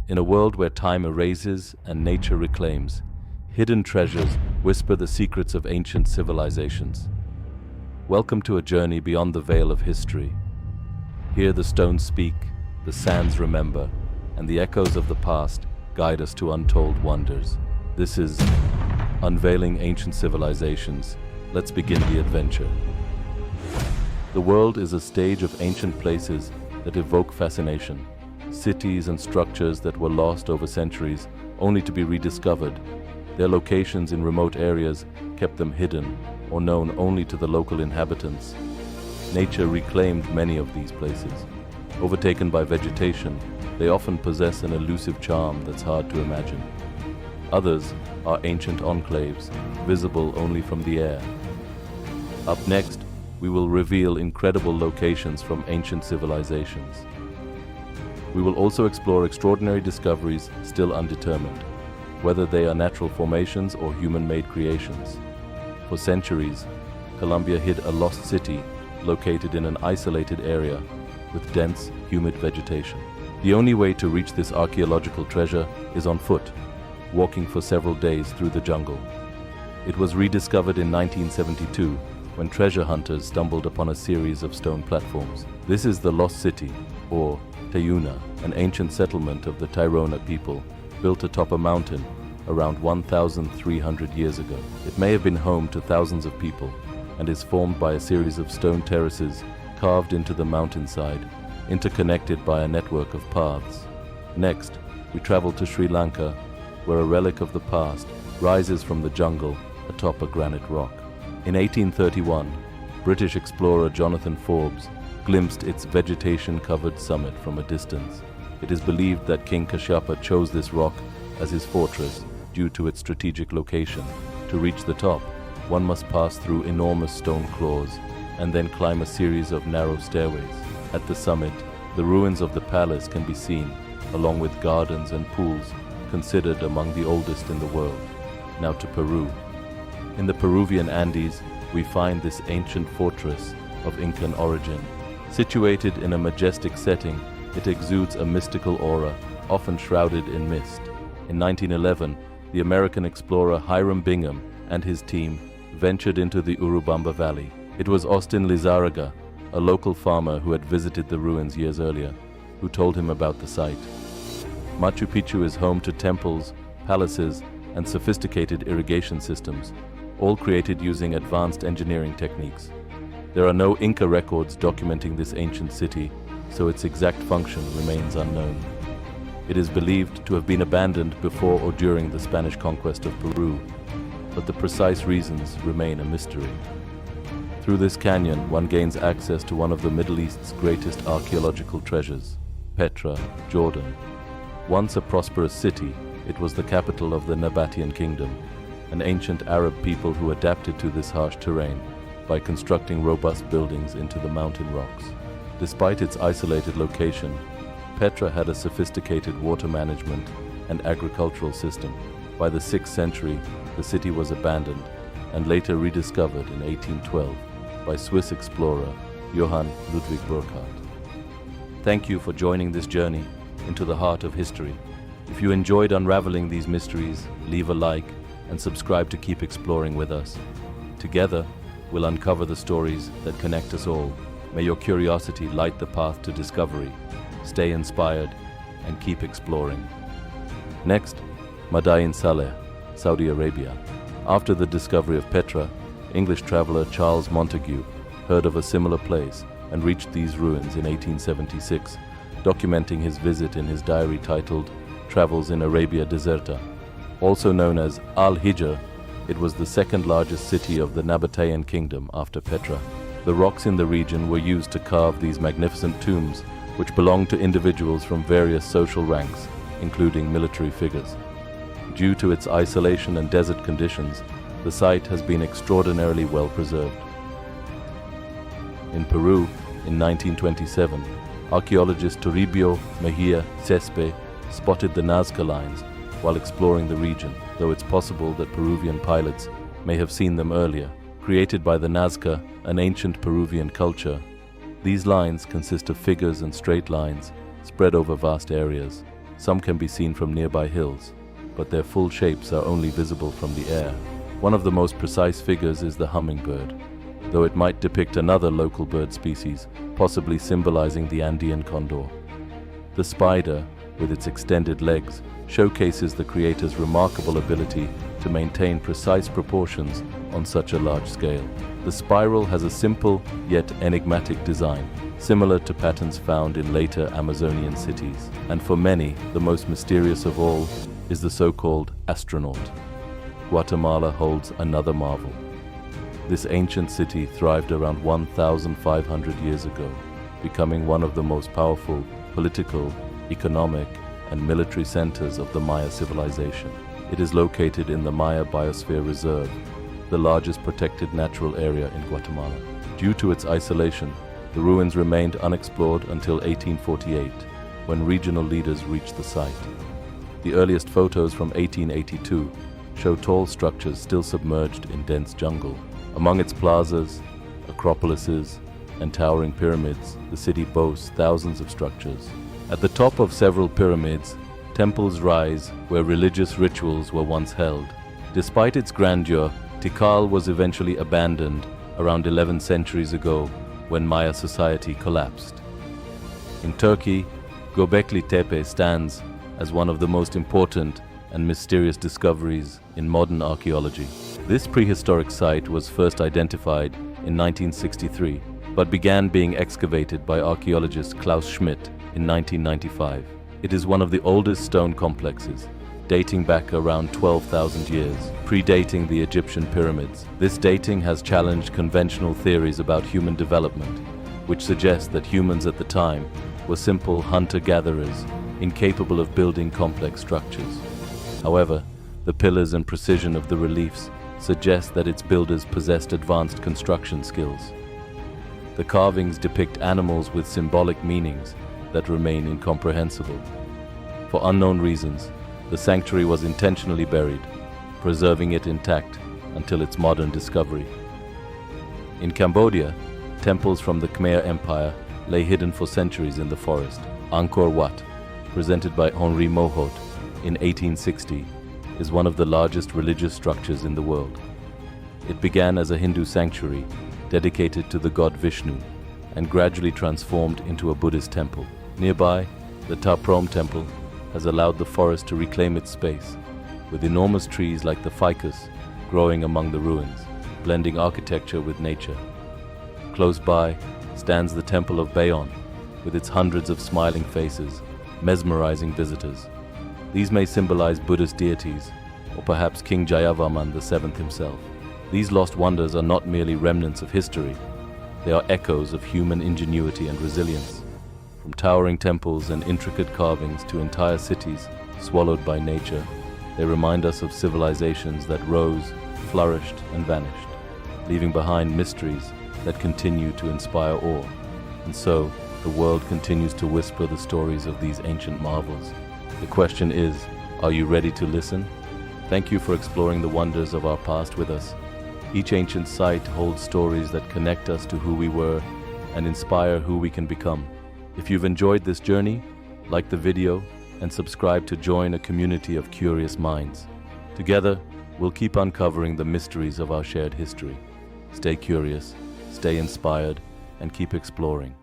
In a world where time erases and nature reclaims, hidden treasures whisper the secrets of ancient civilizations. Welcome to a journey beyond the veil of history. Here the stones speak, the sands remember, and the echoes of the past guide us to untold wonders. This is Unveiling Ancient Civilizations. Let's begin the adventure. The world is a stage of ancient places that evoke fascination. Cities and structures that were lost over centuries, only to be rediscovered. Their locations in remote areas kept them hidden or known only to the local inhabitants. Nature reclaimed many of these places. Overtaken by vegetation, they often possess an elusive charm that's hard to imagine. Others are ancient enclaves, visible only from the air. Up next, we will reveal incredible locations from ancient civilizations. We will also explore extraordinary discoveries still undetermined, whether they are natural formations or human-made creations. For centuries, Colombia hid a lost city located in an isolated area with dense, humid vegetation. The only way to reach this archaeological treasure is on foot, walking for several days through the jungle. It was rediscovered in 1972 when treasure hunters stumbled upon a series of stone platforms. This is the Lost City, or Teyuna, an ancient settlement of the Teyuna people, built atop a mountain around 1,300 years ago. It may have been home to thousands of people and is formed by a series of stone terraces carved into the mountainside, interconnected by a network of paths. Next, we travel to Sri Lanka, where a relic of the past rises from the jungle atop a granite rock. In 1831, British explorer Jonathan Forbes glimpsed its vegetation-covered summit from a distance. It is believed that King Kashyapa chose this rock as his fortress due to its strategic location. To reach the top, one must pass through enormous stone claws and then climb a series of narrow stairways. At the summit, the ruins of the palace can be seen, along with gardens and pools considered among the oldest in the world. Now to Peru. In the Peruvian Andes, we find this ancient fortress of Incan origin. Situated in a majestic setting, it exudes a mystical aura, often shrouded in mist. In 1911, the American explorer Hiram Bingham and his team ventured into the Urubamba Valley. It was Austin Lizarraga, a local farmer who had visited the ruins years earlier, who told him about the site. Machu Picchu is home to temples, palaces, and sophisticated irrigation systems, all created using advanced engineering techniques. There are no Inca records documenting this ancient city, so its exact function remains unknown. It is believed to have been abandoned before or during the Spanish conquest of Peru, but the precise reasons remain a mystery. Through this canyon, one gains access to one of the Middle East's greatest archaeological treasures, Petra, Jordan. Once a prosperous city, it was the capital of the Nabatean kingdom, an ancient Arab people who adapted to this harsh terrain by constructing robust buildings into the mountain rocks. Despite its isolated location, Petra had a sophisticated water management and agricultural system. By the 6th century, the city was abandoned and later rediscovered in 1812 by Swiss explorer Johann Ludwig Burckhardt. Thank you for joining this journey into the heart of history. If you enjoyed unraveling these mysteries, leave a like and subscribe to keep exploring with us. Together, we'll uncover the stories that connect us all. May your curiosity light the path to discovery. Stay inspired and keep exploring. Next, Madain Saleh, Saudi Arabia. After the discovery of Petra, English traveler Charles Montague heard of a similar place and reached these ruins in 1876, documenting his visit in his diary titled Travels in Arabia Deserta. Also known as Al-Hijr, it was the second largest city of the Nabatean kingdom after Petra. The rocks in the region were used to carve these magnificent tombs, which belonged to individuals from various social ranks, including military figures. Due to its isolation and desert conditions, the site has been extraordinarily well preserved. In Peru, in 1927, archaeologist Toribio Mejia Cespe spotted the Nazca lines while exploring the region, though it's possible that Peruvian pilots may have seen them earlier. Created by the Nazca, an ancient Peruvian culture, these lines consist of figures and straight lines spread over vast areas. Some can be seen from nearby hills, but their full shapes are only visible from the air. One of the most precise figures is the hummingbird, though it might depict another local bird species, possibly symbolizing the Andean condor. The spider, with its extended legs, showcases the creator's remarkable ability to maintain precise proportions on such a large scale. The spiral has a simple yet enigmatic design, similar to patterns found in later Amazonian cities. And for many, the most mysterious of all is the so-called astronaut. Guatemala holds another marvel. This ancient city thrived around 1,500 years ago, becoming one of the most powerful political, economic, and military centers of the Maya civilization. It is located in the Maya Biosphere Reserve, the largest protected natural area in Guatemala. Due to its isolation, the ruins remained unexplored until 1848, when regional leaders reached the site. The earliest photos from 1882 show tall structures still submerged in dense jungle. Among its plazas, acropolises, and towering pyramids, the city boasts thousands of structures. At the top of several pyramids, temples rise where religious rituals were once held. Despite its grandeur, Tikal was eventually abandoned around 11 centuries ago when Maya society collapsed. In Turkey, Göbekli Tepe stands as one of the most important and mysterious discoveries in modern archaeology. This prehistoric site was first identified in 1963, but began being excavated by archaeologist Klaus Schmidt in 1995. It is one of the oldest stone complexes, dating back around 12,000 years, predating the Egyptian pyramids. This dating has challenged conventional theories about human development, which suggest that humans at the time were simple hunter-gatherers, incapable of building complex structures. However, the pillars and precision of the reliefs suggest that its builders possessed advanced construction skills. The carvings depict animals with symbolic meanings that remain incomprehensible. For unknown reasons, the sanctuary was intentionally buried, preserving it intact until its modern discovery. In Cambodia, temples from the Khmer Empire lay hidden for centuries in the forest. Angkor Wat, presented by Henri Mohot in 1860, is one of the largest religious structures in the world. It began as a Hindu sanctuary dedicated to the god Vishnu and gradually transformed into a Buddhist temple. Nearby, the Ta Prohm temple has allowed the forest to reclaim its space, with enormous trees like the ficus growing among the ruins, blending architecture with nature. Close by stands the Temple of Bayon, with its hundreds of smiling faces, mesmerizing visitors. These may symbolize Buddhist deities, or perhaps King Jayavarman VII himself. These lost wonders are not merely remnants of history, they are echoes of human ingenuity and resilience. From towering temples and intricate carvings to entire cities swallowed by nature, they remind us of civilizations that rose, flourished, and vanished, leaving behind mysteries that continue to inspire awe. And so, the world continues to whisper the stories of these ancient marvels. The question is, are you ready to listen? Thank you for exploring the wonders of our past with us. Each ancient site holds stories that connect us to who we were and inspire who we can become. If you've enjoyed this journey, like the video and subscribe to join a community of curious minds. Together, we'll keep uncovering the mysteries of our shared history. Stay curious, stay inspired, and keep exploring.